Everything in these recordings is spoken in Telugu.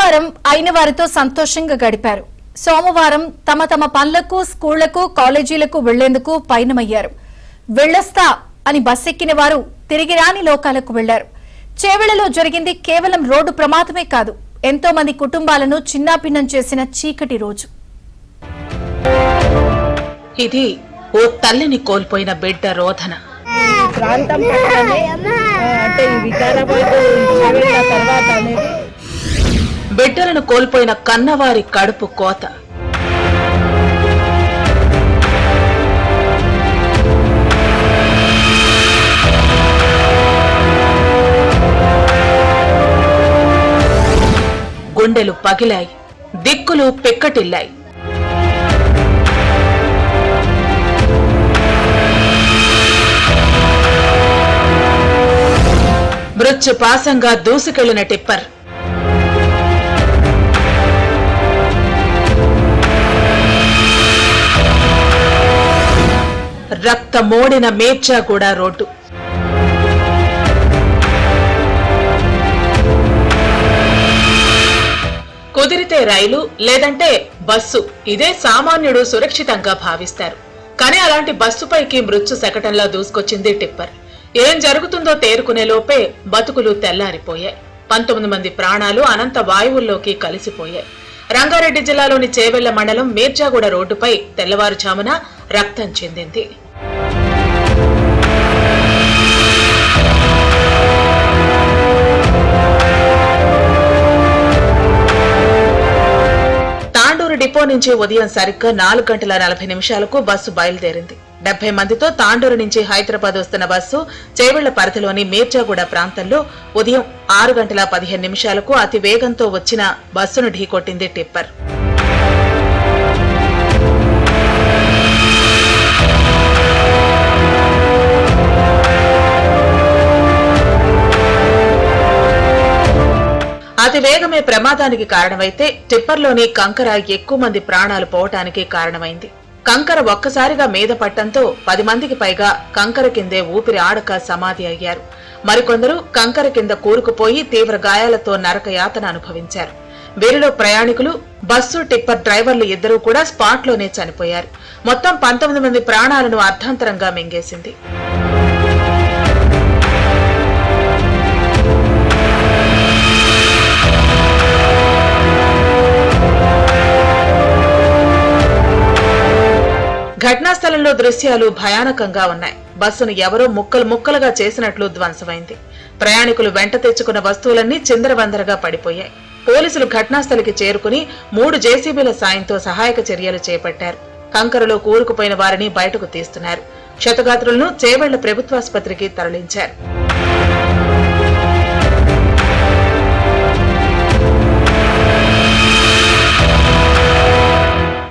సోమవారం అయిన వారితో సంతోషంగా గడిపారు. సోమవారం తమ తమ పనులకు, స్కూళ్లకు, కాలేజీలకు వెళ్లేందుకు పయనమయ్యారు. వెళ్లొస్తా అని బస్సెక్కిన వారు తిరిగి రాని లోకాలకు వెళ్లారు. చేవెళ్లలో జరిగింది కేవలం రోడ్డు ప్రమాదమే కాదు, ఎంతో మంది కుటుంబాలను చిన్నాభిన్నం చేసిన చీకటి రోజు. ఇది ఓ తల్లిని కోల్పోయిన బిడ్డ రోదన. ప్రాంతం పక్కనే అంటే వికారాబాద్ తర్వాత అనేది బిడ్డలను కోల్పోయిన కన్నవారి కడుపు కోత. గుండెలు పగిలాయి, దిక్కులు పెక్కటిల్లాయి. మృత్యుపాసంగా దూసుకెళ్లిన టిప్పర్ రక్తమోడిన మేర్చాగూడ రోడ్డు. కుదిరితే రైలు లేదంటే బస్సు, ఇదే సామాన్యుడు సురక్షితంగా భావిస్తారు. కానీ అలాంటి బస్సుపైకి మృత్యు శకటంలా దూసుకొచ్చింది టిప్పర్. ఏం జరుగుతుందో తేరుకునే లోపే బతుకులు తెల్లారిపోయాయి. 19 మంది ప్రాణాలు అనంత వాయువుల్లోకి కలిసిపోయాయి. రంగారెడ్డి జిల్లాలోని చేవెళ్ల మండలం మేర్చాగూడ రోడ్డుపై తెల్లవారుజామున రక్తం చెందింది. తాండూరు డిపో నుంచి ఉదయం సరిగ్గా 4:40 బస్సు బయలుదేరింది. 70 మందితో తాండూరు నుంచి హైదరాబాద్ వస్తున్న బస్సు చేవెళ్ల పరిధిలోని మేర్చాగూడ ప్రాంతంలో ఉదయం 6:15 అతి వేగంతో వచ్చిన బస్సును ఢీకొట్టింది టిప్పర్. అతి వేగమే ప్రమాదానికి కారణమైతే టిప్పర్లోని కంకర ఎక్కువ మంది ప్రాణాలు పోవటానికి కారణమైంది. కంకర ఒక్కసారిగా మీద పట్టంతో 10 మందికి పైగా కంకర కిందే ఊపిరి ఆడక సమాధి అయ్యారు. మరికొందరు కంకర కింద కూరుకుపోయి తీవ్ర గాయాలతో నరకయాతన అనుభవించారు. వీరిలో ప్రయాణికులు, బస్సు టిప్పర్ డ్రైవర్లు ఇద్దరూ కూడా స్పాట్లోనే చనిపోయారు. మొత్తం 19 మంది ప్రాణాలను అర్ధాంతరంగా మింగేసింది. ఘటనా స్థలంలో దృశ్యాలు భయానకంగా ఉన్నాయి. బస్సును ఎవరో ముక్కలు ముక్కలుగా చేసినట్లు ధ్వంసమైంది. ప్రయాణికులు వెంట తెచ్చుకున్న వస్తువులన్నీ చిందరవందరగా పడిపోయాయి. పోలీసులు ఘటనాస్థలికి చేరుకుని 3 జేసీబీల సాయంతో సహాయక చర్యలు చేపట్టారు. కంకరలో కూరుకుపోయిన వారిని బయటకు తీస్తున్నారు. క్షతగాత్రులను చేవెళ్ల ప్రభుత్వాసుపత్రికి తరలించారు.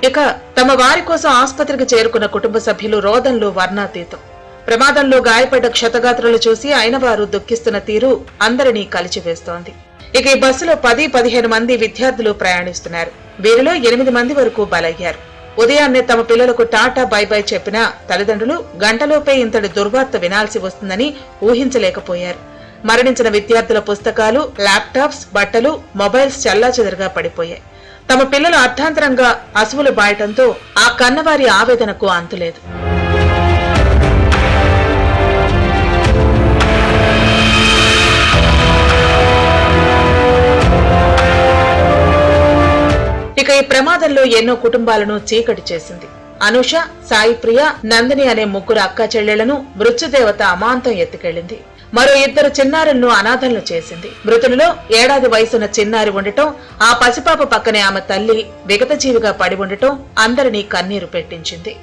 ఇక తమ వారి కోసం ఆసుపత్రికి చేరుకున్న కుటుంబ సభ్యులు రోదనలు వర్ణాతీతం. ప్రమాదంలో గాయపడ్డ క్షతగాత్రులు చూసి అయిన వారు దుఃఖిస్తున్న తీరు అందరినీ కలిచివేస్తోంది. ఇక ఈ బస్సులో 10-15 మంది విద్యార్థులు ప్రయాణిస్తున్నారు. వీరిలో 8 మంది వరకు బలయ్యారు. ఉదయాన్నే తమ పిల్లలకు టాటా బై బై చెప్పిన తల్లిదండ్రులు గంటలోపే ఇంతటి దుర్వార్త వినాల్సి వస్తుందని ఊహించలేకపోయారు. మరణించిన విద్యార్థుల పుస్తకాలు, ల్యాప్టాప్స్, బట్టలు, మొబైల్స్ చెల్లాచెదరుగా పడిపోయాయి. తమ పిల్లలు అర్ధాంతరంగా అసువులు బాయటంతో ఆ కన్నవారి ఆవేదనకు అంతులేదు. ఇక ఈ ప్రమాదంలో ఎన్నో కుటుంబాలను చీకటి చేసింది. అనుష, సాయి ప్రియ, నందిని అనే 3 అక్క చెల్లెళ్లను మృత్యుదేవత అమాంతం ఎత్తుకెళ్లింది. మరో 2 చిన్నారులను అనాథలను చేసింది. మృతులలో 7 ఏళ్ల వయసున్న చిన్నారి ఉండటం, ఆ పసిపాప పక్కనే ఆమె తల్లి విగతజీవిగా పడి ఉండటం అందరినీ కన్నీరు పెట్టించింది.